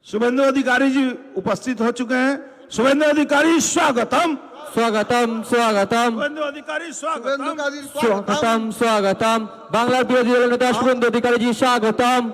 शुभेंदु अधिकारी जी उपस्थित हो चुके हैं। शुभेंदु अधिकारी स्वागतम। स्वागतम स्वागतम शुभेंदु अधिकारी स्वागतम। स्वागतम स्वागतम बांग्लार विरोधी दल नेता शुभेंदु अधिकारी जी स्वागतम।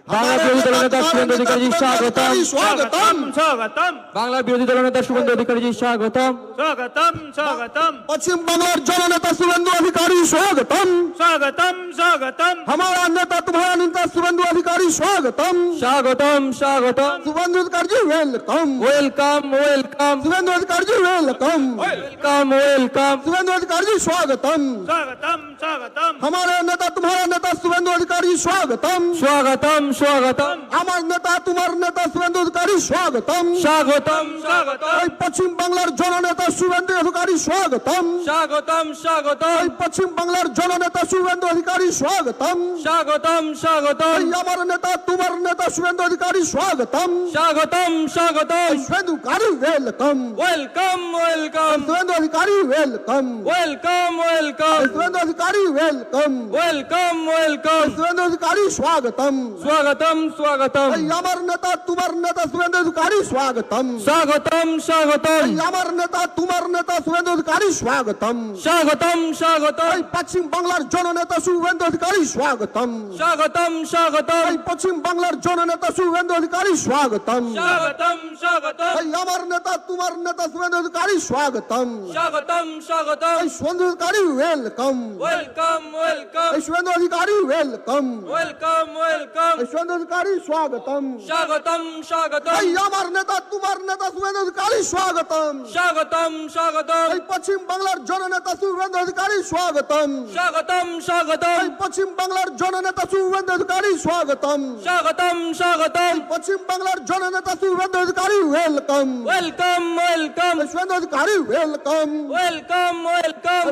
बांग्लार विरोधी दल नेता शुभेंदु अधिकारी जी स्वागतम। स्वागतम स्वागतम बांग्लार विरोधी दल नेता शुभेंदु अधिकारी जी स्वागतम। स्वागतम स्वागतम पश्चिम बंगाल जननेता शुभेंदु अधिकारी स्वागतम। स्वागतम स्वागतम हमारा नेता तुम्हारा नेता शुभेंदु अधिकारी स्वागतम। स्वागतम स्वागतम शुभेंदु अधिकारी जी वेलकम। वेलकम वेलकम शुभेंदु अधिकारी जी वेलकम। वेलकम वेलकम शुभेंदु अधिकारी जी स्वागतम। स्वागतम स्वागतम हमारे नेता तुम्हारा नेता शुभेंदु अधिकारी स्वागतम। स्वागतम स्वागतम हमारे नेता तुम्हारा नेता शुभेंदु अधिकारी स्वागतम। स्वागतम स्वागतम पश्चिम बंगाल जननेता शुभेंदु अधिकारी स्वागतम। स्वागतम स्वागतम पश्चिम बंगाल जननेता शुभेंदु अधिकारी स्वागतम। स्वागतम स्वागतम हमारा नेता तुम्हारा नेता शुभेंदु अधिकारी स्वागतम। स्वागतम स्वागतम शुभेंदु अधिकारी वेलकम। वेलकम वेलकम शुभेंदु अधिकारी वेलकम। वेलकम वेलकम शुभेंदु अधिकारी वेलकम। वेलकम वेलकम शुभेंदु अधिकारी स्वागतम। स्वागतम स्वागतम हमारा नेता तुम्हारा नेता शुभेंदु अधिकारी स्वागतम। स्वागतम स्वागतम हमारा नेता तुम्हारा नेता शुभेंदु अधिकारी स्वागतम। स्वागतम स्वागतम पश्चिम बंगाल जननेता शुभेंदु अधिकारी स्वागतम। स्वागतम स्वागतम पश्चिम बंगाल जननेता शुभेंदु अधिकारी स्वागतम। स्वागतम स्वागतम हमारा नेता तुम्हारा नेता शुभेंदु अधिकारी स्वागतम। स्वागतम स्वागतम शुभेंदु अधिकारी वेलकम। वेलकम वेलकम शुभेंदु अधिकारी वेलकम। वेलकम वेलकम शुभेंदु अधिकारी स्वागतम। स्वागतम स्वागतम हमारा नेता तुम्हारा नेता शुभेंदु अधिकारी स्वागतम। स्वागतम स्वागतम पश्चिम बंगाल जननेता शुभेंदु अधिकारी स्वागतम। स्वागतम स्वागतम पश्चिम बंगाल जननेता शुभेंदु अधिकारी स्वागतम। स्वागतम स्वागतम पश्चिम बंगाल जननेता शुभेंदु अधिकारी वेलकम। वेलकम वेलकम शुभेंदु अधिकारी वेलकम। वेलकम वेलकम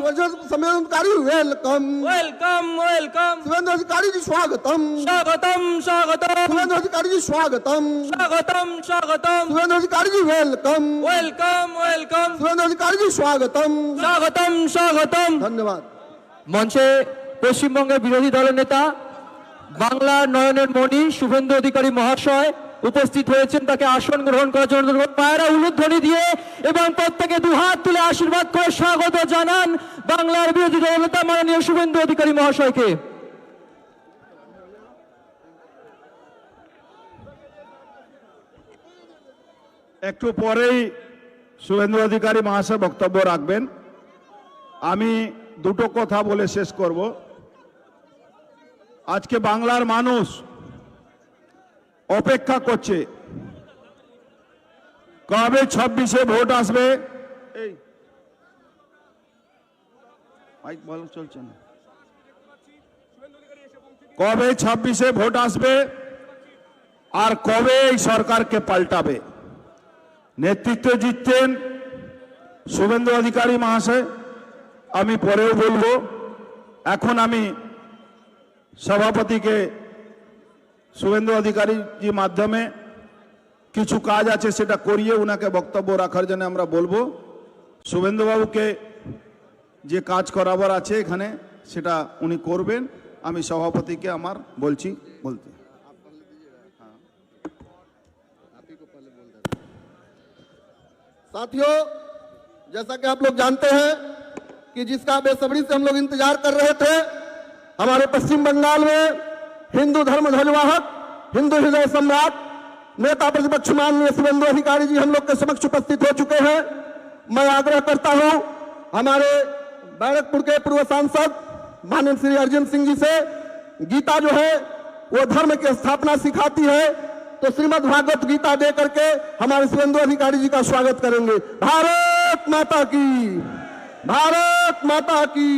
शुभेंदु अधिकारी वेलकम। वेलकम वेलकम शुभेंदु अधिकारी जी स्वागतम। स्वागतम स्वागतम शुभेंदु अधिकारी जी स्वागतम। स्वागतम स्वागतम शुभेंदु अधिकारी जी वेलकम। वेलकम वेलकम शुभेंदु अधिकारी जी स्वागतम। স্বাগতম স্বাগতম ধন্যবাদ। মঞ্চে পশ্চিমবঙ্গের বিরোধী দলের নেতা বাংলার নয়নের মণি শুভেন্দু অধিকারী মহাশয় উপস্থিত হয়েছেন। তাকে আসন গ্রহণ করার জন্য পায়রা উলুধ্বনি দিয়ে এবং প্রত্যেকে দুহাত তুলে আশীর্বাদ করে স্বাগত জানান বাংলার বিরোধী দলের নেতা মাননীয় শুভেন্দু অধিকারী মহাশয়কে। একটু পরেই শুভেন্দু অধিকারী মহাশয় বক্তব্য রাখবেন। আমি দুটো কথা বলে শেষ করব। আজকে বাংলার মানুষ অপেক্ষা করছে কবে 26-এ ভোট আসবে। এই মাইক ভালো চলছে না। কবে 26-এ ভোট আসবে আর কবে এই সরকারকে পাল্টাবে। নেতৃত্ব জিততেন শুভেন্দু অধিকারী মহাশয়, আমি পরেও বলবো। এখন আমি সভাপতিকে শুভেন্দু অধিকারীর মাধ্যমে কিছু কাজ আছে সেটা করিয়ে উনাকে বক্তব্য রাখার জন্য আমরা বলবো। শুভেন্দু বাবুকে যে কাজ করাবার আছে এখানে সেটা উনি করবেন। আমি সভাপতিকে আমার বলছি বলতে। साथियों, जैसा कि आप लोग जानते हैं कि जिसका बेसब्री से हम लोग इंतजार कर रहे थे, हमारे पश्चिम बंगाल में हिंदू धर्म ध्वजवाहक, हिंदू हृदय सम्राट, नेता प्रतिपक्ष माननीय शुभेंदु अधिकारी जी हम लोग के समक्ष उपस्थित हो चुके हैं। मैं आग्रह करता हूं हमारे बैरकपुर के पूर्व सांसद माननीय श्री अर्जुन सिंह जी से, गीता जो है वो धर्म की स्थापना सिखाती है, तो श्रीमद् भागवत गीता दे करके हमारे शुभेंदु अधिकारी जी का स्वागत करेंगे। भारत माता की, भारत माता की।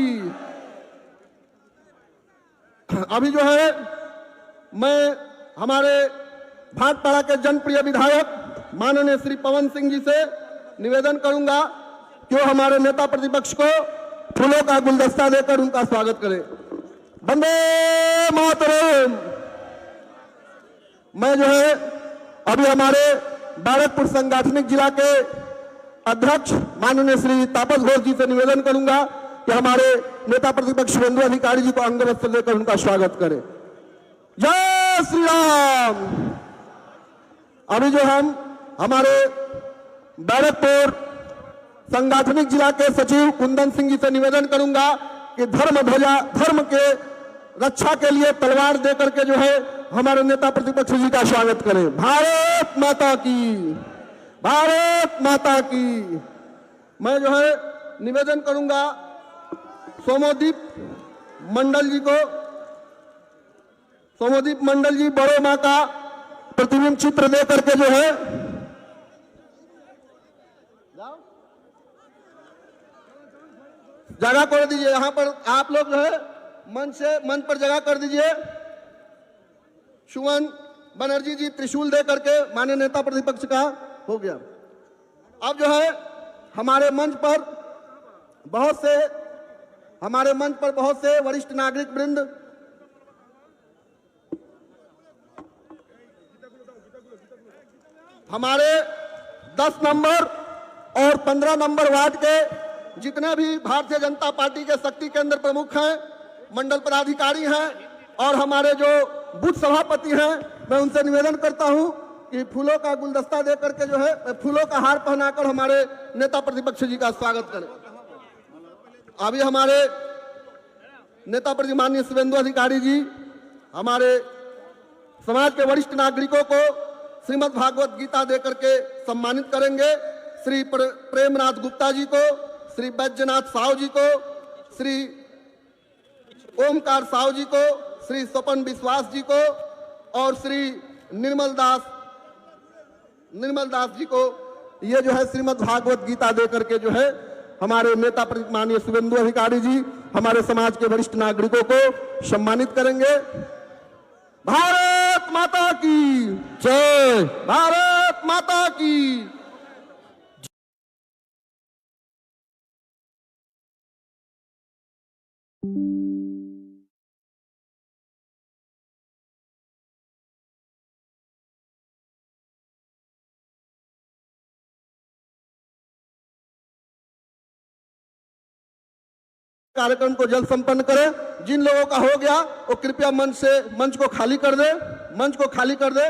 अभी जो है मैं हमारे भाटपाड़ा के जनप्रिय विधायक माननीय श्री पवन सिंह जी से निवेदन करूंगा कि वो हमारे नेता प्रतिपक्ष को फूलों का गुलदस्ता देकर उनका स्वागत करें। वंदे मातरम। मैं जो है अभी हमारे बैरकपुर सांगठनिक जिला के अध्यक्ष माननीय श्री तापस घोष जी से निवेदन करूंगा कि हमारे नेता प्रतिपक्ष शुभेंदु अधिकारी जी को अंग वस्त्र देकर उनका स्वागत करें। जय श्री राम। अभी जो हम हमारे बैरकपुर सांगठनिक जिला के सचिव कुंदन सिंह जी से निवेदन करूंगा कि धर्म के रक्षा के लिए तलवार दे करके जो है हमारे नेता प्रतिपक्ष जी का स्वागत करें। भारत माता की, भारत माता की। मैं जो है निवेदन करूंगा सोमोदीप मंडल जी को, सोमोदीप मंडल जी बड़ो माँ का प्रतिबिंब चित्र दे करके जो है जगह कर दीजिए। यहां पर आप लोग जो है मंच पर जगह कर दीजिए। सुमन बनर्जी जी त्रिशूल दे करके माननीय नेता प्रतिपक्ष का हो गया। अब जो है हमारे मंच पर बहुत से वरिष्ठ नागरिक वृंद हमारे 10 नंबर और 15 नंबर वार्ड के जितने भी भारतीय जनता पार्टी के शक्ति केंद्र प्रमुख हैं, मंडल पदाधिकारी हैं और हमारे जो बूथ सभापति हैं, मैं उनसे निवेदन करता हूं कि फूलों का गुलदस्ता दे करके जो है फूलों का हार पहनाकर हमारे नेता प्रतिपक्ष जी का स्वागत करें। अभी हमारे नेता प्रतिपक्ष माननीय शुभेंदु अधिकारी जी हमारे समाज के वरिष्ठ नागरिकों को श्रीमद् भागवत गीता दे करके सम्मानित करेंगे। श्री प्रेमनाथ गुप्ता जी को, श्री बैद्यनाथ साहू जी को, श्री ओमकार साहू जी को, श्री स्वपन विश्वास जी को और श्री निर्मल दास जी को ये जो है श्रीमद् भागवत गीता दे करके जो है हमारे नेता प्रतिपक्ष माननीय शुभेंदु अधिकारी जी हमारे समाज के वरिष्ठ नागरिकों को सम्मानित करेंगे। भारत माता की जय, भारत माता की। कार्यक्रम को जल्द संपन्न करें। जिन लोगों का हो गया वो कृपया मंच को खाली कर दे, मंच को खाली कर दे।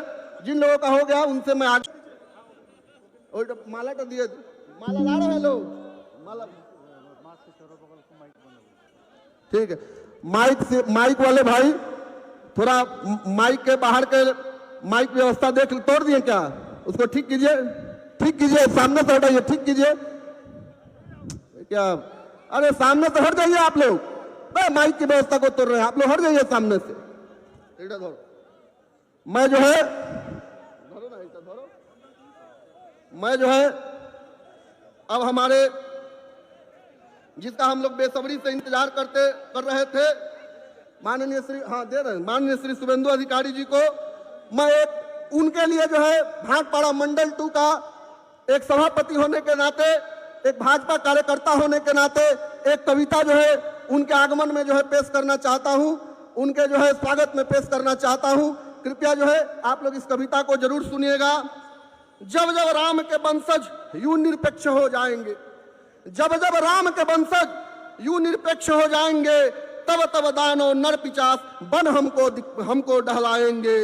जिन लोगों का हो गया उनसे मैं आगे माला तो दिए, माला ला रहे हैं लोग, माला ठीक है। माइक वाले भाई थोड़ा माइक के बाहर के माइक व्यवस्था देख तोड़ दिए क्या, उसको ठीक कीजिए, सामने से हटाइए, ठीक कीजिए। क्या अरे सामने से हट जाइए आप लोग, माइक की व्यवस्था को तोड़ रहे हैं आप लोग, हट जाइए सामने से। मैं जो है अब हमारे जिसका हम लोग बेसब्री से इंतजार कर रहे थे माननीय श्री शुभेंदु अधिकारी जी को, मैं एक उनके लिए जो है भाटपाड़ा मंडल 2 का एक सभापति होने के नाते, एक भाजपा कार्यकर्ता होने के नाते एक कविता जो है उनके आगमन में जो है पेश करना चाहता हूं, उनके जो है स्वागत में पेश करना चाहता हूं। कृपया जो है आप लोग इस कविता को जरूर सुनिएगा। जब जब राम के वंशज यूं निरपेक्ष हो जाएंगे, जब जब राम के वंशज यूं निरपेक्ष हो जाएंगे, तब तब दानव नर पिशाच बन हमको डहलाएंगे।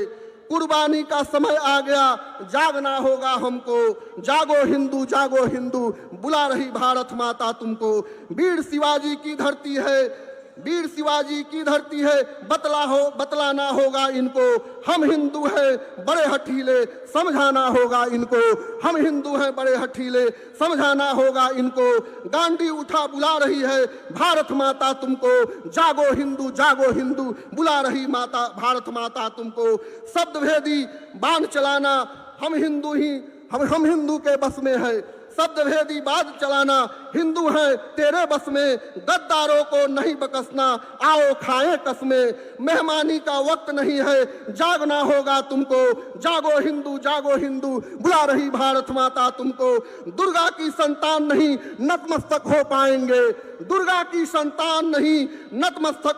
कुर्बानी का समय आ गया, जागना होगा हमको, जागो हिंदू बुला रही भारत माता तुमको। वीर शिवाजी की धरती है, बतलाना होगा इनको। हम हिंदू हैं बड़े हठीले, समझाना होगा इनको। हम हिंदू हैं बड़े हठीले, समझाना होगा इनको। गांडी उठा बुला रही है भारत माता तुमको। जागो हिंदू बुला रही माता भारत माता तुमको। शब्द भेदी बाण चलाना हम हिंदू के बस में है। शब्द भेदी बात चलाना हिंदू है तेरे बस में। गद्दारों को नहीं बकसना, आओ खाएं कसमें। मेहमानी का वक्त नहीं है, जागना होगा तुमको। जागो हिंदू बुला रही भारत माता तुमको। दुर्गा की संतान नहीं नतमस्तक हो पाएंगे, दुर्गा की संतान नहीं नतमस्तक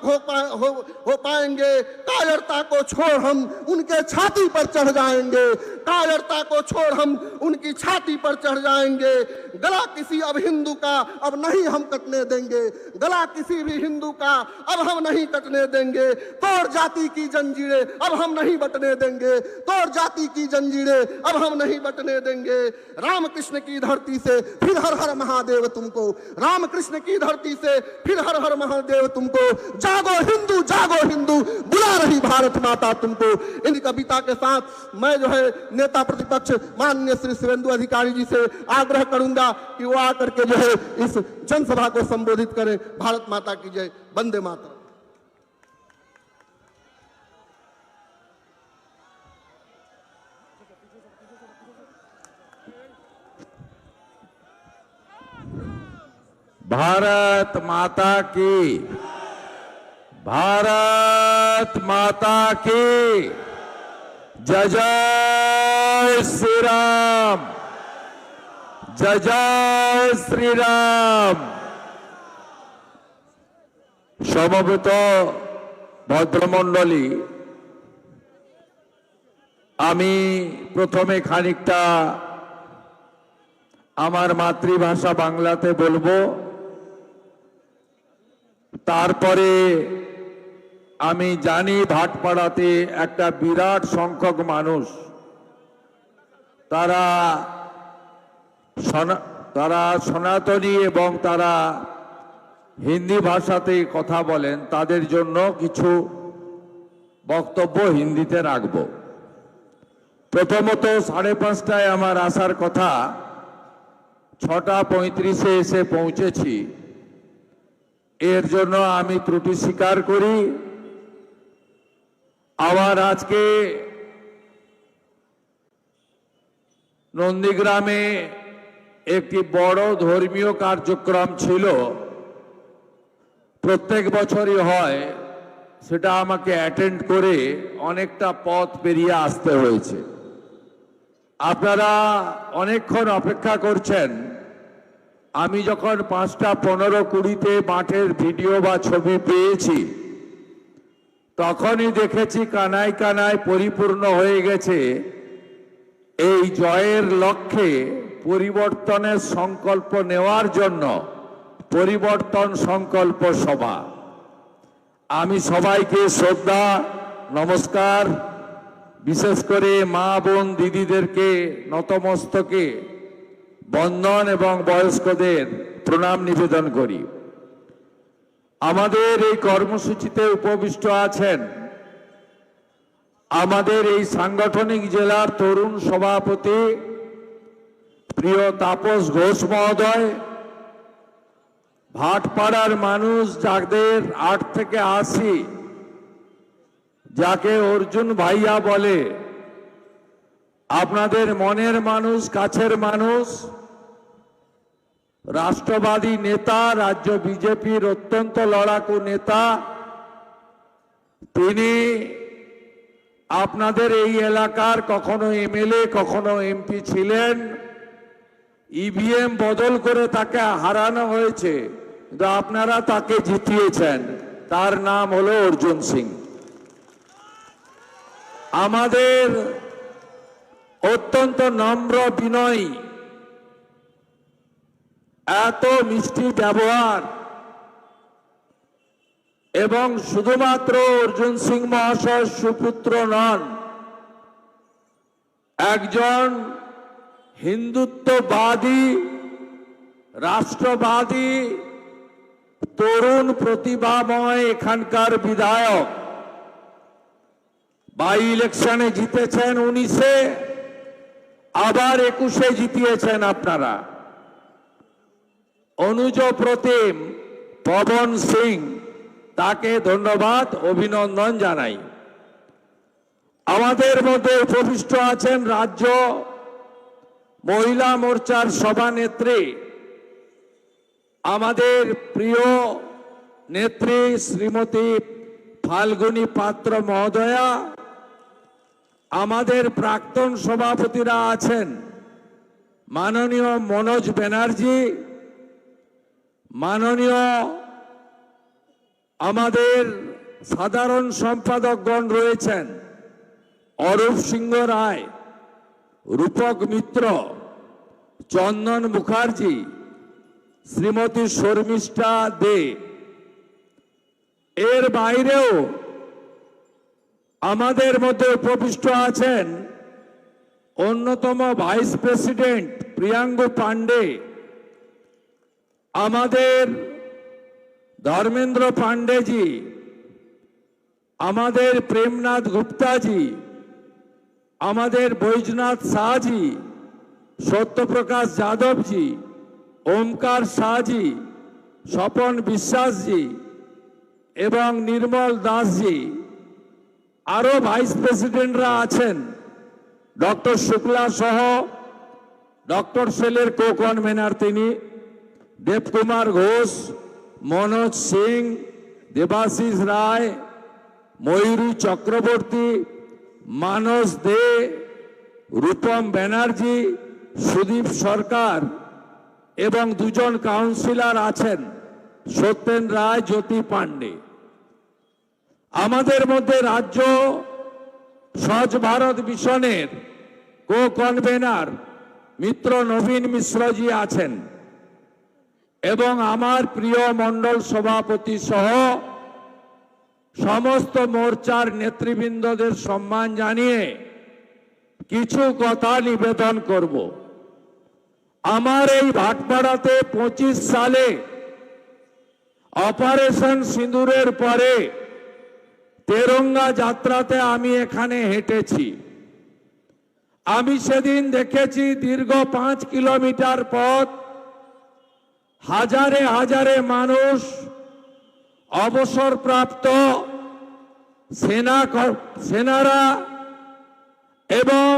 हो पाएंगे। कायरता को छोड़ हम उनके छाती पर चढ़ जाएंगे। कायरता को छोड़ हम उनकी छाती पर चढ़ जाएंगे। गला किसी अब हिंदू का अब नहीं हम कटने देंगे, गला किसी भी हिंदू का अब हम नहीं कटने देंगे। तोड़ जाति की जंजीरें अब हम नहीं बटने देंगे, तोड़ जाति की जंजीरें अब हम नहीं बटने देंगे। रामकृष्ण की धरती से फिर हर हर महादेव तुमको, रामकृष्ण की धरती से फिर हर हर महादेव तुमको। जागो हिंदू, जागो हिंदू, बुला रही भारत माता तुमको। इन कविता के साथ मैं जो है नेता प्रतिपक्ष माननीय श्री शुभेंदु अधिकारी जी से आग्रह करूंगा कि वो आकर के जो है इस जनसभा को संबोधित करें। भारत माता की जय, वंदे मातरम। भारत माता की, भारत माता की जय। जय श्री राम, जय जय श्री राम। সমবেত ভদ্রমণ্ডলী, আমি প্রথমে খানিকটা আমার মাতৃভাষা বাংলাতে বলবো, তারপরে আমি জানি ভাটপাড়াতে একটা বিরাট সংখ্যক মানুষ তারা সনাতনী এবং তারা হিন্দি ভাষাতে কথা বলেন, তাদের জন্য কিছু বক্তব্য হিন্দিতে রাখব। প্রথমত 5:30টায় আমার আসার কথা, 6:35-এ এসে পৌঁছেছি। এর জন্য আমি ত্রুটি স্বীকার করি। আবার আজকে নন্দীগ্রামে একটি বড় ধর্মীয় কার্যক্রম ছিল, প্রত্যেক বছরই হয়, সেটা আমাকে অ্যাটেন্ড করে অনেকটা পথ পেরিয়ে আসতে হয়েছে। আপনারা অনেকক্ষণ অপেক্ষা করছেন। আমি যখন 5:15-20-তে মাঠের ভিডিও বা ছবি পেয়েছি, তখনই দেখেছি কানায় কানায় পরিপূর্ণ হয়ে গেছে এই জয়ের লক্ষ্যে পরিবর্তনের সংকল্প নেওয়ার জন্য পরিবর্তন সংকল্প সভা। আমি সবাইকে শ্রদ্ধা নমস্কার, বিশেষ করে মা বোন দিদিদেরকে নতমস্তকে বন্দন এবং বয়স্কদের প্রণাম নিবেদন করি। আমাদের এই কর্মসূচিতে উপবিষ্ট আছেন আমাদের এই সাংগঠনিক জেলার তরুণ সভাপতি প্রিয় তাপস ঘোষ মহোদয়, ভাটপাড়ার মানুষ যাদের 8 থেকে 80, যাকে অর্জুন ভাইয়া বলে, আপনাদের মনের মানুষ, কাছের মানুষ, রাষ্ট্রবাদী নেতা, রাজ্য বিজেপির অত্যন্ত লড়াকু নেতা, তিনি আপনাদের এই এলাকার কখনো এমএলএ কখনো এমপি ছিলেন। ইভিএম বদল করে তাকে হারানো হয়েছে, কিন্তু আপনারা তাকে জিতিয়েছেন। তার নাম হলো অর্জুন সিং। আমাদের অত্যন্ত নম্র বিনয়ী, এত মিষ্টি ব্যবহার, এবং শুধুমাত্র অর্জুন সিং মহাশয় সুপুত্র নন, একজন হিন্দুত্ববাদী, রাষ্ট্রবাদী, তরুণ প্রতিভাময় এখানকার বিধায়ক। বাই ইলেকশনে জিতেছেন 19-এ, আবার 21-এ জিতিয়েছেন আপনারা। অনুজ প্রতিম পবন সিং, তাকে ধন্যবাদ, অভিনন্দন জানাই। আমাদের মধ্যে উপবিষ্ট আছেন রাজ্য মহিলা মোর্চার সভানেত্রী, আমাদের প্রিয় নেত্রী শ্রীমতী ফাল্গুনী পাত্র মহোদয়া। আমাদের প্রাক্তন সভাপতিরা আছেন মাননীয় মনোজ ব্যানার্জি, মাননীয় আমাদের সাধারণ সম্পাদকগণ রয়েছেন অরূপ সিংহ রায়, রূপক মিত্র, চন্দন মুখার্জি, শ্রীমতী শর্মিষ্ঠা দে। এর বাইরেও আমাদের মধ্যে উপবিষ্ট আছেন অন্যতম ভাইস প্রেসিডেন্ট প্রিয়াঙ্গু পান্ডে, আমাদের ধর্মেন্দ্র পান্ডেজি, আমাদের প্রেমনাথ গুপ্তাজি, আমাদের বৈজনাথ শাহজি, সত্যপ্রকাশ যাদবজি, ওমকার শাহজি, স্বপন বিশ্বাসজি এবং নির্মল দাসজি। আরো ভাইস প্রেসিডেন্টরা আছেন, ডক্টর শুক্লা সহ, ডক্টর সেলের কো কনভেনার তিনি, দেবকুমার ঘোষ, মনোজ সিং, দেবাশিস রায়, ময়ূরী চক্রবর্তী, মানস দে, রূপম ব্যানার্জি, সুদীপ সরকার এবং দুজন কাউন্সিলর আছেন, সত্যেন রায়, জ্যোতি পান্ডে। আমাদের মধ্যে রাজ্য স্বচ্ছ ভারত মিশনের কো কনভেনার মিত্র নবীন মিশ্রজি আছেন এবং আমার প্রিয় মণ্ডল সভাপতি সহ সমস্ত মোর্চার নেতৃবৃন্দদের সম্মান জানিয়ে কিছু কথা নিবেদন করব। আমার এই ভাটপাড়াতে 25 সালে অপারেশন সিঁদুরের পরে তেরঙ্গা যাত্রাতে আমি এখানে হেঁটেছি। আমি সেদিন দেখেছি দীর্ঘ 5 কিলোমিটার পথ, হাজারে হাজারে মানুষ, অবসরপ্রাপ্ত সেনারা এবং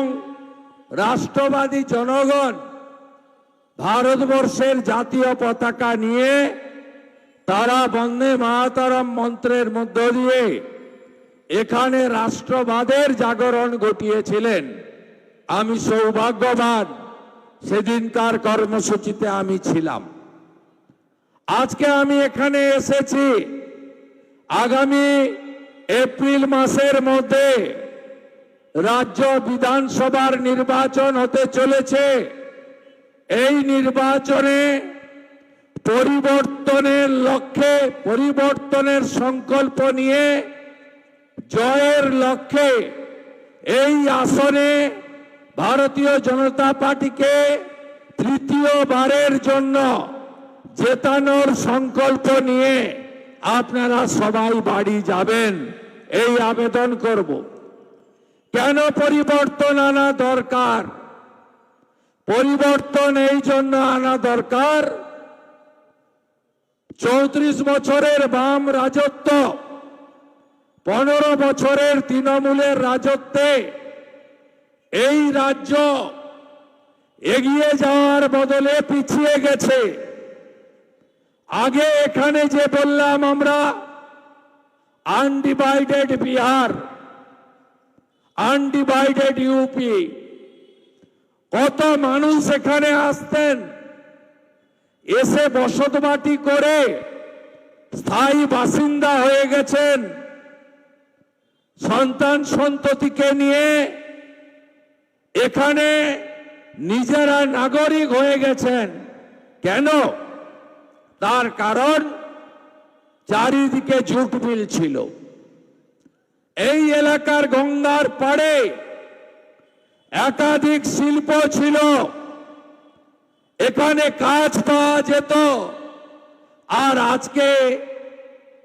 রাষ্ট্রবাদী জনগণ ভারতবর্ষের জাতীয় পতাকা নিয়ে তারা বন্দে মাতরম মন্ত্রের মধ্য দিয়ে এখানে রাষ্ট্রবাদের জাগরণ ঘটিয়েছিলেন। আমি সৌভাগ্যবান, সেদিনকার কর্মসূচিতে আমি ছিলাম। আজকে আমি এখানে এসেছি আগামী এপ্রিল মাসের মধ্যে রাজ্য বিধানসভার নির্বাচন হতে চলেছে। এই নির্বাচনে পরিবর্তনের লক্ষ্যে, পরিবর্তনের সংকল্প নিয়ে জয়ের লক্ষ্যে এই আসনে ভারতীয় জনতা পার্টিকে তৃতীয়বারের জন্য জেতানোর সংকল্প নিয়ে আপনারা সবাই বাড়ি যাবেন, এই আবেদন করব। কেন পরিবর্তন আনা দরকার? পরিবর্তন এই জন্য আনা দরকার, 34 বছরের বাম রাজত্ব, 15 বছরের তৃণমূলের রাজত্বে এই রাজ্য এগিয়ে যাওয়ার বদলে পিছিয়ে গেছে। আগে এখানে যে বললাম আমরা আনডিভাইডেড বিহার, আনডিভাইডেড ইউপি, কত মানুষ এখানে আসতেন, এসে বসতবাটি করে স্থায়ী বাসিন্দা হয়ে গেছেন, সন্তান সন্ততিকে নিয়ে এখানে নিজেরা নাগরিক হয়ে গেছেন। কেন? তার কারণ চারিদিকে জুট মিল ছিল। এই এলাকার গঙ্গার পাড়ে একাধিক শিল্প ছিল, এখানে কাজ পাওয়া যেত। আর আজকে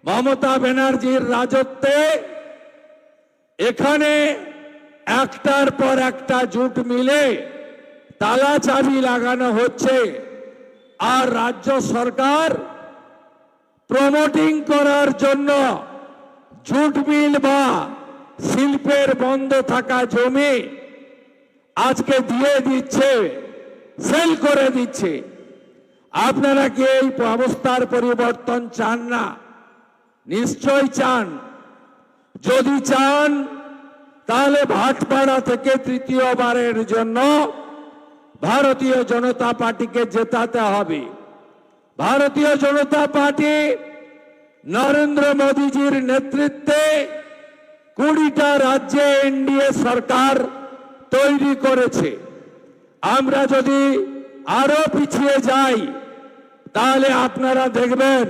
মমতা ব্যানার্জির রাজত্বে এখানে একটার পর একটা জুট মিলে তালা চাবি লাগানো হচ্ছে। আর রাজ্য সরকার প্রমোটিং করার জন্য জুট মিল বা শিল্পের বন্ধ থাকা জমি আজকে দিয়ে দিচ্ছে, সেল করে দিচ্ছে। আপনারা কি এই অবস্থার পরিবর্তন চান না? নিশ্চয় চান। যদি চান তাহলে ভাটপাড়া থেকে তৃতীয়বারের জন্য ভারতীয় জনতা পার্টিকে জেতাতে হবে। ভারতীয় জনতা পার্টি নরেন্দ্র মোদীজির নেতৃত্বে 20টা রাজ্যে এনডিএ সরকার তৈরি করেছে। আমরা যদি আরো পিছিয়ে যাই তাহলে আপনারা দেখবেন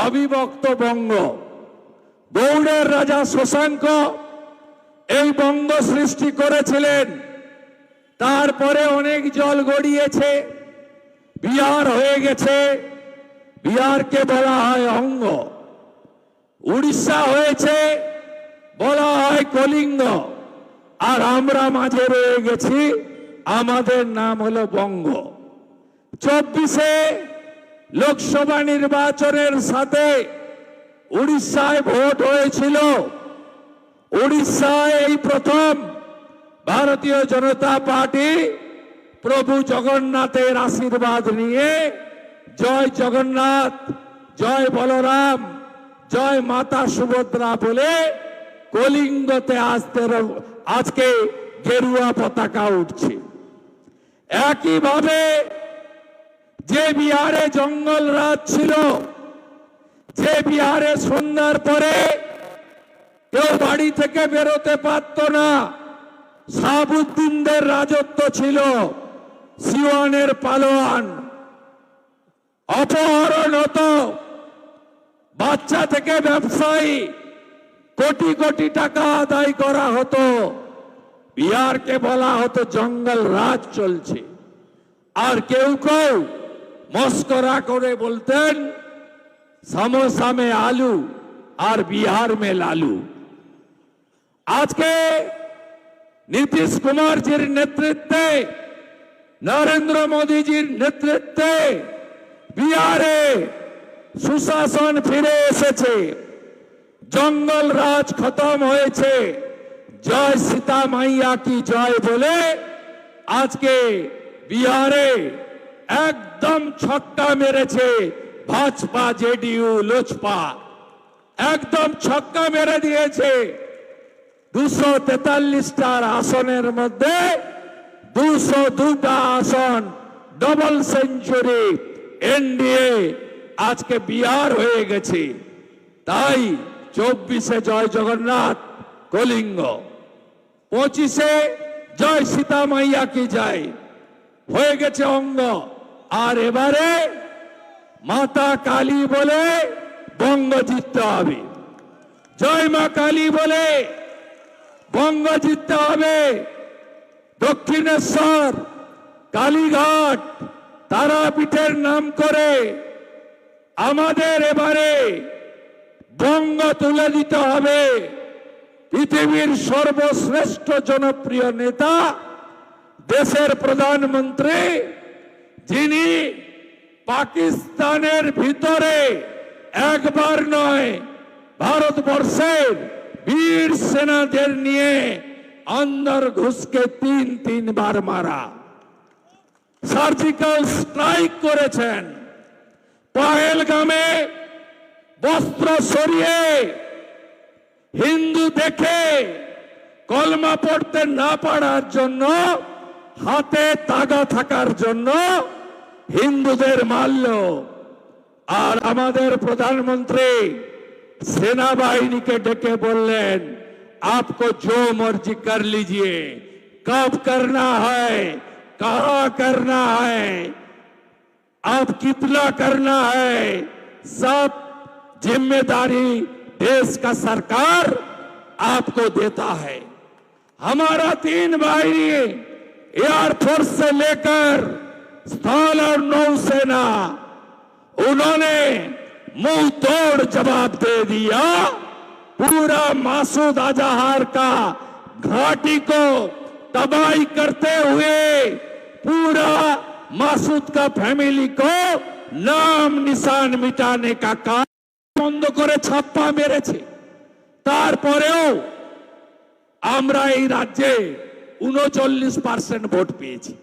অবিভক্ত বঙ্গ, গৌড়ের রাজা শশাঙ্ক এই বঙ্গ সৃষ্টি করেছিলেন। তারপরে অনেক জল গড়িয়েছে, বিহার হয়ে গেছে, বিহারকে বলা হয় অঙ্গ। উড়িষ্যা হয়েছে, বলা হয় কলিঙ্গ। আর আমরা মাঝে রয়ে গেছি, আমাদের নাম হলো বঙ্গ। 24-এ লোকসভা নির্বাচনের সাথে উড়িষ্যায় ভোট হয়েছিল। উড়িষ্যায় এই প্রথম ভারতীয় জনতা পার্টি প্রভু জগন্নাথের আশীর্বাদ নিয়ে জয় জগন্নাথ, জয় বলরাম, জয় মাতা সুভদ্রা বলে কলিঙ্গতে আজকে গেরুয়া পতাকা উঠছে। একইভাবে যে বিহারে জঙ্গল রাজ ছিল, যে বিহারে সন্ধ্যার পরে কেউ বাড়ি থেকে বেরোতে পারত না, শাহাবুদ্দিনদের রাজত্ব ছিল, সিওয়ানের পালোয়ান, অপহরণ হতো, বাচ্চা থেকে ব্যবসায়ী, কোটি কোটি টাকা আদায় করা হতো। বিহারকে বলা হতো জঙ্গল রাজ চলছে। আর কেউ কেউ মস্করা করে বলতেন समोसा में आलू और बिहार में लालू। আজকে নীতিশ কুমারজির নেতৃত্বে, নরেন্দ্র মোদীজির নেতৃত্বে বিহারে সুশাসন ফিরে এসেছে, জঙ্গল রাজ খতম হয়েছে। জয় সীতা মাইয়া কি জয় বলে আজকে বিহারে একদম ছক্কা মেরেছে ভাজপা, জেডিইউ, লোজপা। একদম ছক্কা মেরে দিয়েছে। 243টা আসনের মধ্যে 202টা আসন, ডবল সেঞ্চুরি এনডিএ আজকে বিহার হয়ে গেছে। তাই 24-এ জয় জগন্নাথ কলিঙ্গ, 25-এ জয় সীতা মাইয়া কি জয় হয়ে গেছে অঙ্গ। আর এবারে মাতা কালী বলে বঙ্গ জিততে হবে, জয় মা কালী বলে বঙ্গ জিততে হবে। দক্ষিণেশ্বর, কালীঘাট, তারাপীঠের নাম করে আমাদের এবারে বঙ্গ তুলে দিতে হবে। পৃথিবীর সর্বশ্রেষ্ঠ জনপ্রিয় নেতা, দেশের প্রধানমন্ত্রী, যিনি পাকিস্তানের ভিতরে একবার নয় ভারতবর্ষের বীর সেনাদের নিয়ে অন্দর ঘুষকে 3 বার মারা, সার্জিক্যাল স্ট্রাইক করেছেন। পহেলগামে বস্ত্র সরিয়ে হিন্দু দেখে কলমা পড়তে না পারার জন্য, হাতে তাগা থাকার জন্য হিন্দুদের মারল। আর আমাদের প্রধানমন্ত্রী সেনাবাহিনীকে ডেকে বললেন, आपको जो मर्जी कर लीजिए, कब करना है, कहां करना है, अब कितना करना है, सब जिम्मेदारी देश का सरकार आपको देता है। हमारा 3 बाहिनी एयरफोर्स से लेकर स्थल और नौसेना, उन्होंने मुंह तोड़ जवाब दे दिया। पूरा मासूद अजहर का घाटी को तबाही करते हुए पूरा मासूद का फैमिली को नाम निशान मिटाने का काम বন্ধ করে ছাপ্পা মেরেছে। তারপরেও আমরা এই রাজ্যে 39% ভোট পেয়েছি।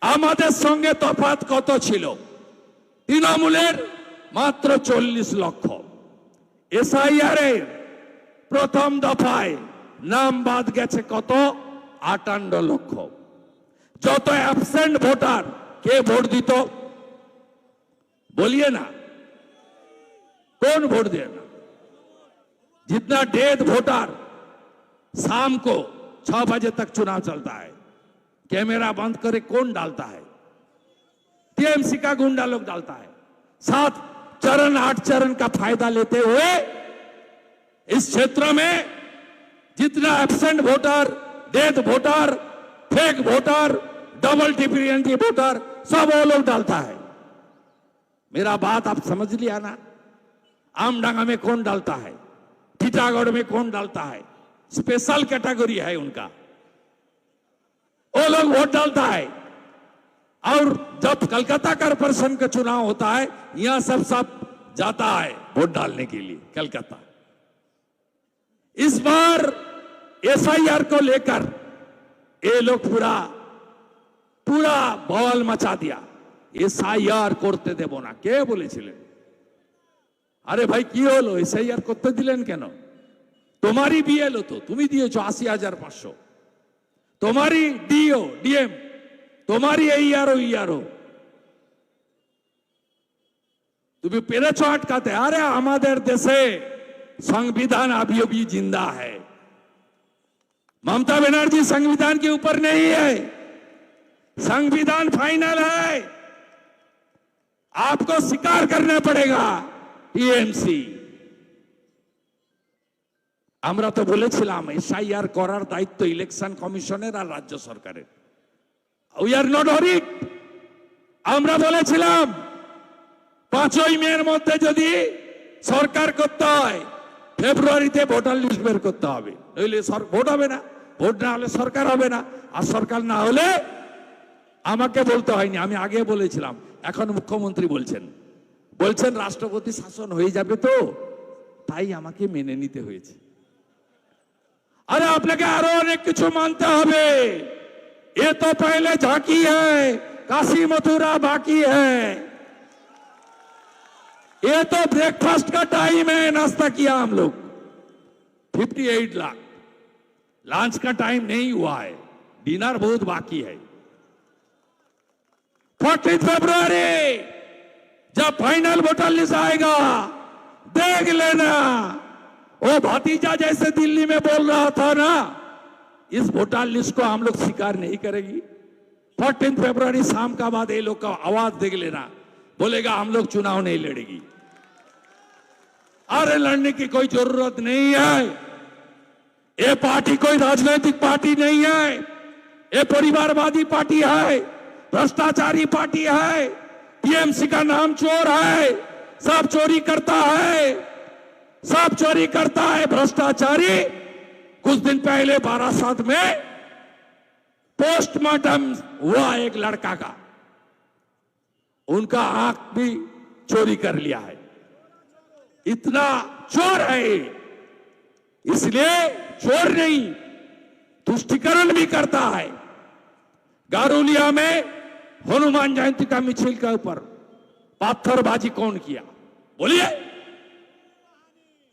আমাদের সঙ্গে তফাৎ কত ছিল? তৃণমূলের মাত্র 40 লক্ষ। এসআইআর এর প্রথম দফায় নাম বাদ গেছে কত? 58 লক্ষ। যত অ্যাবসেন্ট ভোটার, কে ভোট দিত बोलिए ना, कौन वोट देना? जितना डेथ वोटर, शाम को 6 बजे तक चुनाव चलता है, कैमरा बंद करे कौन डालता है? टीएमसी का गुंडा लोग डालता है। 7 चरण 8 चरण का फायदा लेते हुए इस क्षेत्र में जितना absent voter, death voter, fake voter, double टिप्पणी वोटर सब वो लोग डालता है। मेरा बात आप समझ लिया ना? आमडांगा में कौन डालता है, टीटागढ़ में कौन डालता है, स्पेशल कैटेगरी है उनका, वो लोग वोट डालता है। और जब कलकत्ता कॉर्पोरेशन का चुनाव होता है, यहां सब जाता है वोट डालने के लिए कलकत्ता। इस बार एसआईआर को लेकर ये लोग पूरा बवाल मचा दिया। एसआईआर करते देव ना के बोलेছিলেন? আরে ভাই কি হলো, এসআইআর করতে দিলেন কেন? তোমারই বিএলও তো, তুমি দিয়েছো 80,500, তোমারই ডিও ডিএম, তোমারই ইআরও তুমি পেরেছো আটকাতে। আরে আমাদের দেশে संविधान अभी भी जिंदा है। ममता बनर्जी संविधान के ऊपर नहीं है, संविधान फाइनल है, आपको स्वीकार करना पड़ेगा। টিএমসি আমরা তো বলেছিলাম এসআইআর করার দায়িত্ব ইলেকশন কমিশনের আর রাজ্য সরকারের। We are not worried. আমরা বলেছিলাম 5ই মের মধ্যে যদি সরকার করতে হয়, ফেব্রুয়ারিতে ভোটার লিস্ট বের করতে হবে, নইলে ভোট হবে না। ভোট না হলে সরকার হবে না, আর সরকার না হলে আমাকে বলতে হয়নি, আমি আগে বলেছিলাম, এখন মুখ্যমন্ত্রী বলছেন রাষ্ট্রপতি শাসন হয়ে যাবে, তো তাই আমাকে মেনে নিতে হয়েছে। আরে আপনাকে আরো অনেক কিছু মানতে হবে। এ তো পহলে ঝাঁকি হ্যায়, কাশী মথুরা বাকি হ্যায়। ये तो ब्रेकफास्ट का टाइम है, नाश्ता किया हम लोग 58 लाख। लंच का टाइम नहीं हुआ है, डिनर बहुत बाकी है। 14 फरवरी जब फाइनल वोटर लिस्ट आएगा, देख लेना। वो भतीजा जैसे दिल्ली में बोल रहा था ना, इस वोटर लिस्ट को हम लोग स्वीकार नहीं करेगी। 14 फरवरी शाम का बाद ये लोग का आवाज देख लेना, बोलेगा हम लोग चुनाव नहीं लड़ेगी। अरे लड़ने की कोई जरूरत नहीं है। ये पार्टी कोई राजनीतिक पार्टी नहीं है, ये परिवारवादी पार्टी है, भ्रष्टाचारी पार्टी है। टीएमसी का नाम चोर है, सब चोरी करता है, सब चोरी करता है, भ्रष्टाचारी। कुछ दिन पहले बारासात में पोस्टमार्टम हुआ एक लड़का का, उनका आंख भी चोरी कर लिया है। इतना चोर है, इसलिए चोर नहीं, तुष्टिकरण भी करता है। गारुलिया में हनुमान जयंती का मिছিল के ऊपर पत्थरबाजी कौन किया, बोलिए?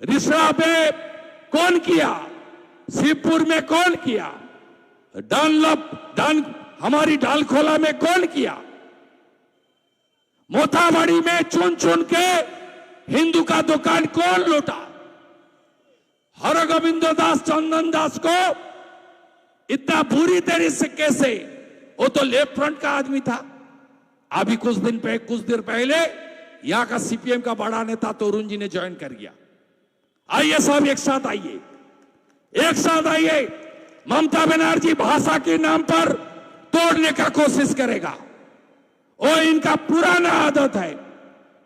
रिसरा पे कौन किया? शिवपुर में कौन किया? हमारी डालखोला में कौन किया? मोथाबाड़ी में चुन के हिंदू का दुकान कौन लूटा? हरगोविंद दास, चंदन दास को इतना बुरी तरह से कैसे? वो तो लेफ्ट फ्रंट का आदमी था। अभी कुछ दिन पहले यहां का सीपीएम का बड़ा नेता तरुण जी ने ज्वाइन कर गया। आइए सब एक साथ आइए, एक साथ आइए। ममता बनर्जी भाषा के नाम पर तोड़ने का कोशिश करेगा, वो इनका पुराना आदत है।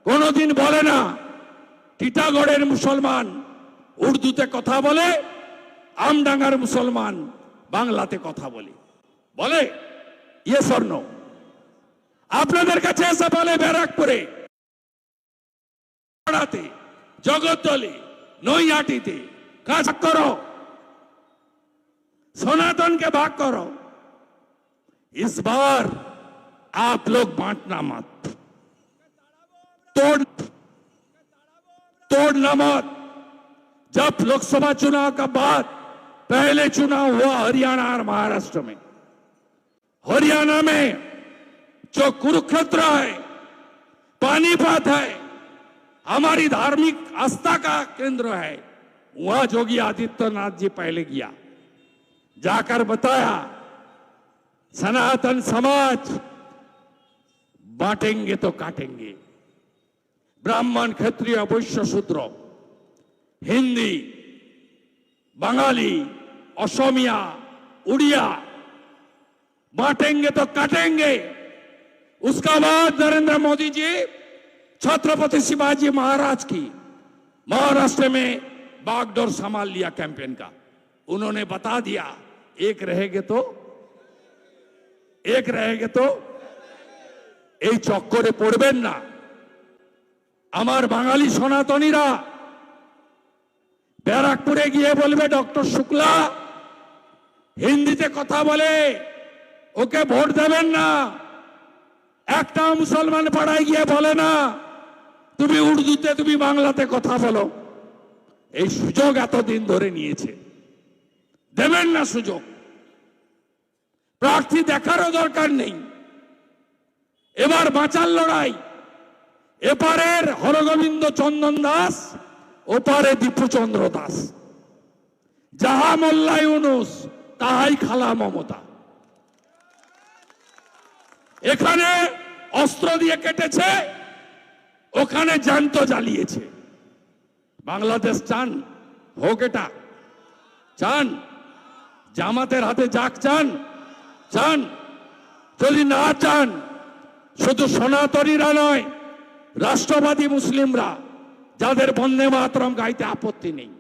कोनो दिन बोले ना টিটাগড়ের মুসলমান উর্দুতে কথা বলে, আমডাঙ্গার মুসলমান বাংলাতে কথা বলে ये স্বর্ণ আপনাদের কাছে এসে বলে ব্যারাকপুরে, জগদ্দলে, নৈহাটিতে কাজ করো, सनातन के भाग करो। इस बार आप लोग बांटना मत, तोड़ना मत। जब लोकसभा चुनाव का बाद पहले चुनाव हुआ हरियाणा और महाराष्ट्र में, हरियाणा में जो कुरुक्षेत्र है, पानीपत है, हमारी धार्मिक आस्था का केंद्र है, वहां योगी आदित्यनाथ जी पहले गया, जाकर बताया सनातन समाज बांटेंगे तो काटेंगे। ब्राह्मण, क्षत्रिय, वैश्य, शूद्र, हिंदी, बंगाली, असमिया, उड़िया, बांटेंगे तो काटेंगे। उसका बाद नरेंद्र मोदी जी छत्रपति शिवाजी महाराज की महाराष्ट्र में बागडोर संभाल लिया कैंपेन का। उन्होंने बता दिया एक रहेंगे तो এই চক্করে পড়বেন না। আমার বাঙালি সনাতনীরা ব্যারাকপুরে গিয়ে বলবে ডক্টর শুক্লা হিন্দিতে কথা বলে, ওকে ভোট দেবেন না। একটা মুসলমান পাড়ায় গিয়ে বলে না তুমি উর্দুতে, তুমি বাংলাতে কথা বলো। এই সুযোগ এতদিন ধরে নিয়েছে, দেবেন না সুযোগ। প্রার্থী দেখারও দরকার নেই। এবার বাঁচার লড়াই। এপারের হরগোবিন্দ চন্দন দাস, ওপারে দীপুচন্দ্র দাস। যাহা মোল্লা ইউনুস তাহাই খালা মমতা। এখানে অস্ত্র দিয়ে কেটেছে, ওখানে জ্যান্ত জ্বালিয়েছে। বাংলাদেশ চান হোক, এটা চান? জামাতের হাতে যাক চান? যদি না চান, শুধু সনাতনীরা নয়, রাষ্ট্রবাদী মুসলিমরা যাদের বন্দে মাতরম গাইতে আপত্তি নেই,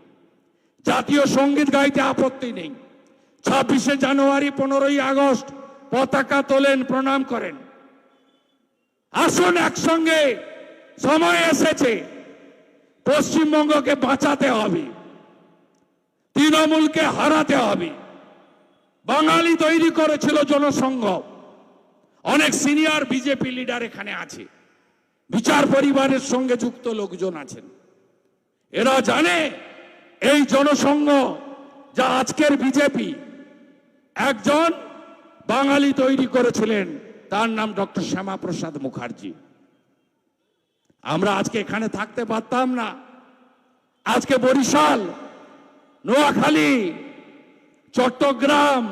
জাতীয় সঙ্গীত গাইতে আপত্তি নেই, 26শে জানুয়ারি 15ই আগস্ট পতাকা তোলেন, প্রণাম করেন। আসুন একসঙ্গে, সময় এসেছে। পশ্চিমবঙ্গকে বাঁচাতে হবে, তৃণমূলকে হারাতে হবে। বাঙালি তৈরি করেছিল জনসংঘ। অনেক সিনিয়র বিজেপি লিডার এখানে আছে, বিচার পরিবারের সঙ্গে যুক্ত লোকজন আছেন। এরা জানে এই জনসংঘ যা আজকের বিজেপি, একজন বাঙালি তৈরি করেছিলেন, তার নাম ডক্টর শ্যামাপ্রসাদ মুখার্জি। আমরা আজকে এখানে থাকতে পারতাম না। আজকে বরিশাল, নোয়াখালী, চট্টগ্রাম,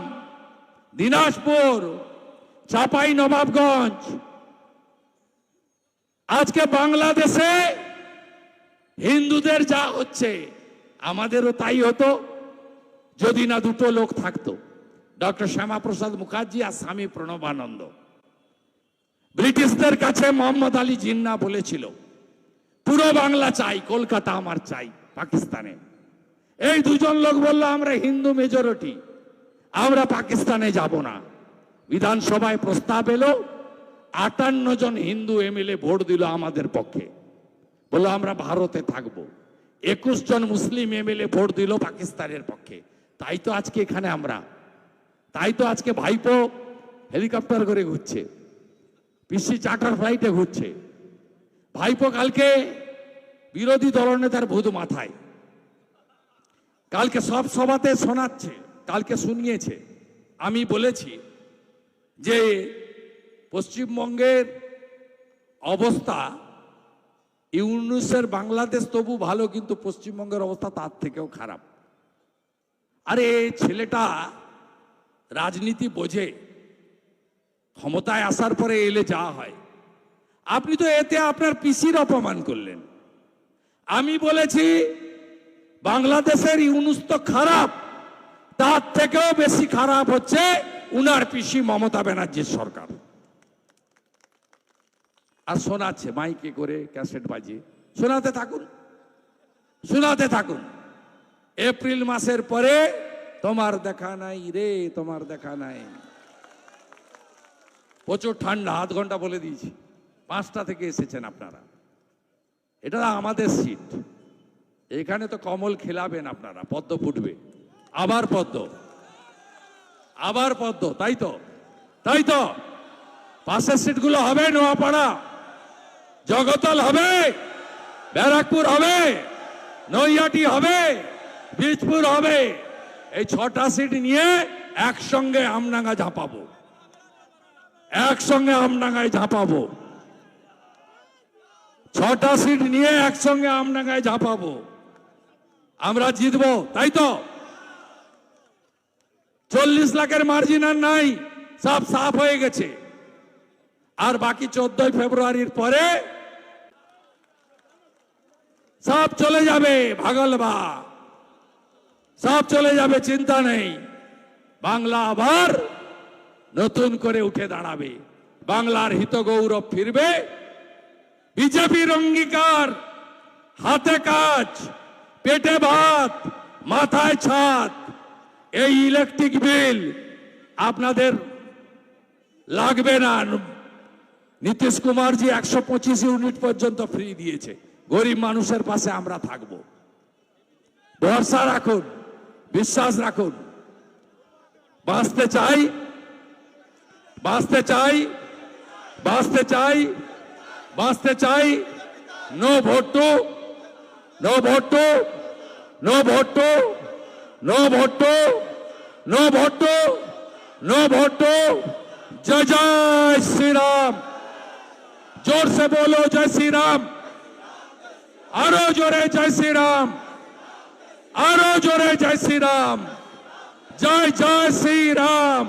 দিনাজপুর, চাপাই নবাবগঞ্জ, আজকে বাংলাদেশে হিন্দুদের যা হচ্ছে, আমাদেরও তাই হতো যদি না দুটো লোক থাকতো, ডক্টর শ্যামাপ্রসাদ মুখার্জি আর স্বামী প্রণবানন্দ। ব্রিটিশদের কাছে মোহাম্মদ আলী জিন্না বলেছিল পুরো বাংলা চাই, কলকাতা আমার চাই পাকিস্তানে। এই দুজন লোক বলল আমরা হিন্দু মেজরিটি, আমরা পাকিস্তানে যাব না। বিধানসভায় প্রস্তাব এলো, 58 জন হিন্দু এমএলএ ভোট দিল আমাদের পক্ষে, বললো আমরা ভারতে থাকবো। 21 জন মুসলিম এমএলএ ভোট দিল পাকিস্তানের পক্ষে। তাই তো আজকে এখানে আমরা, তাই তো আজকে ভাইপো হেলিকপ্টার করে ঘুরছে, পিসি চার্টার ফ্লাইটে ঘুরছে। ভাইপো কালকে বিরোধী দলনেতার ভূত মাথায়, কালকে সব সভাতে শোনাচ্ছে, কালকে শুনিয়েছে। আমি বলেছি যে পশ্চিমবঙ্গের অবস্থা, ইউনুসের বাংলাদেশ তবু ভালো, কিন্তু পশ্চিমবঙ্গের অবস্থা তার থেকেও খারাপ। আরে ছেলেটা রাজনীতি বোঝে, ক্ষমতায় আসার পরে এলে যা হয়। আপনি তো এতে আপনার পিসির অপমান করলেন। আমি বলেছি বাংলাদেশের ইউনুস তো খারাপ, তার থেকেও বেশি খারাপ হচ্ছে উনার পিসি মমতা ব্যানার্জির সরকার। আর শোনাচ্ছে মাইকে করে, ক্যাসেট বাজিয়ে শোনাতে থাকুন, শোনাতে থাকুন। এপ্রিল মাসের পরে তোমার দেখা নাই রে, তোমার দেখা নাই। প্রচুর ঠান্ডা, আধ ঘন্টা বলে দিয়েছি। 5টা থেকে এসেছেন আপনারা, এটা আমাদের সিট। এখানে তো কমল খেলাবেন আপনারা, পদ্ম ফুটবে, আবার পদ্ম, আবার পদ্ম, তাই তো? তাই তো পাশের সিটগুলো হবে, নোয়াপাড়া, জগতল হবে, ব্যারাকপুর হবে, নৈহাটি হবে, বীজপুর হবে। এই 6টা সিট নিয়ে একসঙ্গে আমডাঙ্গা ঝাঁপাবো, একসঙ্গে আমডাঙ্গায় ঝাঁপাবো। 6টা সিট নিয়ে একসঙ্গে আমডাঙ্গায় ঝাঁপাবো, আমরা জিতবো, তাই তো? 40 লাখের মার্জিন আর নাই, সব সাফ হয়ে গেছে। আর বাকি 14 ফেব্রুয়ারির পরে সব চলে যাবে, ভাগলবা সব চলে যাবে, চিন্তা নেই। বাংলা আবার নতুন করে উঠে দাঁড়াবে, বাংলার হিত গৌরব ফিরবে। বিজেপির অঙ্গীকার, হাতে কাজ, পেটে ভাত, মাথায় ছাদ। এই ইলেকট্রিক বিল আপনাদের লাগবে না। নীতিশ কুমারজি 125 ইউনিট পর্যন্ত ফ্রি দিয়েছে। গরিব মানুষের পাশে আমরা থাকব। ভরসা রাখুন, বিশ্বাস রাখুন। বাঁচতে চাই, বাঁচতে চাই, বাঁচতে চাই, বাঁচতে চাই। No vote to, no vote to, no vote to, no vote to, no vote to, no vote to. जय जय श्री राम। जोर से बोलो जय श्री राम। आरो जोरे जय श्री राम, आरो जोरे जय श्री राम। जय जय श्री राम,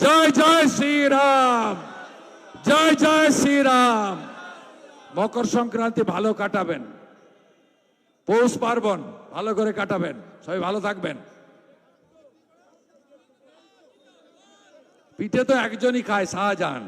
जय जय श्री राम, जय जय श्री राम। মকর সংক্রান্তি ভালো কাটাবেন, পৌষ পার্বণ ভালো করে কাটাবেন, সবাই ভালো থাকবেন। পিঠে তো একজনই খায়, শাহজাহান।